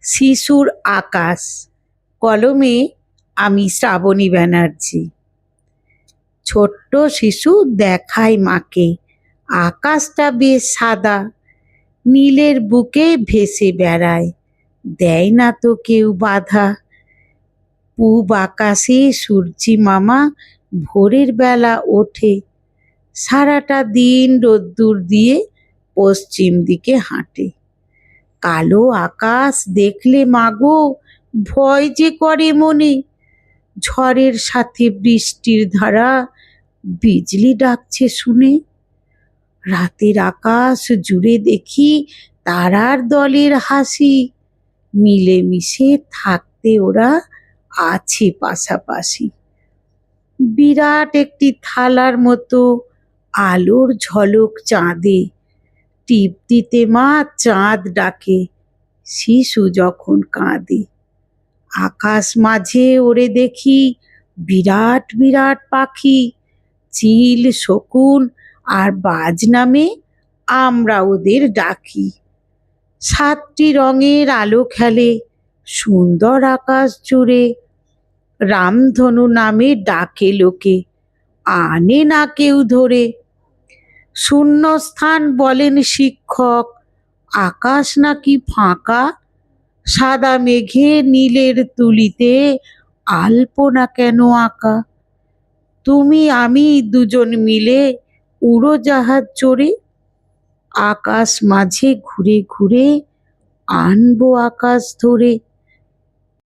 শিশুর আকাশ, কলমে আমি শ্রাবণী ব্যানার্জি। ছোট্ট শিশু দেখায় মাকে আকাশটা বেশ সাদা, নীলের বুকে ভেসে বেড়ায়, দেয় না তো কেউ বাধা। পূব আকাশে সূর্যি মামা ভোরের বেলা ওঠে, সারাটা দিন রোদ্দুর দিয়ে পশ্চিম দিকে হাঁটে। কালো আকাশ দেখলে মাগো ভয় যে করে মনে, ঝড়ের সাথে বৃষ্টির ধারা বিজলি ডাকছে শুনে। রাতের আকাশ জুড়ে দেখি তারার দলের হাসি, মিলেমিশে থাকতে ওরা আছে পাশাপাশি। বিরাট একটি থালার মতো আলোর ঝলক চাঁদে, টিপ দিতে মা চাঁদ ডাকে শিশু যখন কাঁদে। আকাশ মাঝে ওরে দেখি বিরাট বিরাট পাখি, চিল, শকুন আর বাজ নামে আমরা ওদের ডাকি। 7টি রঙের আলো খেলে সুন্দর আকাশ জুড়ে, রামধনু নামে ডাকে লোকে, আনে না কেউ ধরে। শূন্যস্থান বলেন শিক্ষক, আকাশ নাকি ফাঁকা, সাদা মেঘে নীলের তুলিতে আলপনা কেন আঁকা। তুমি আমি দুজন মিলে উড়োজাহাজ চড়ে, আকাশ মাঝে ঘুরে ঘুরে আনবো আকাশ ধরে।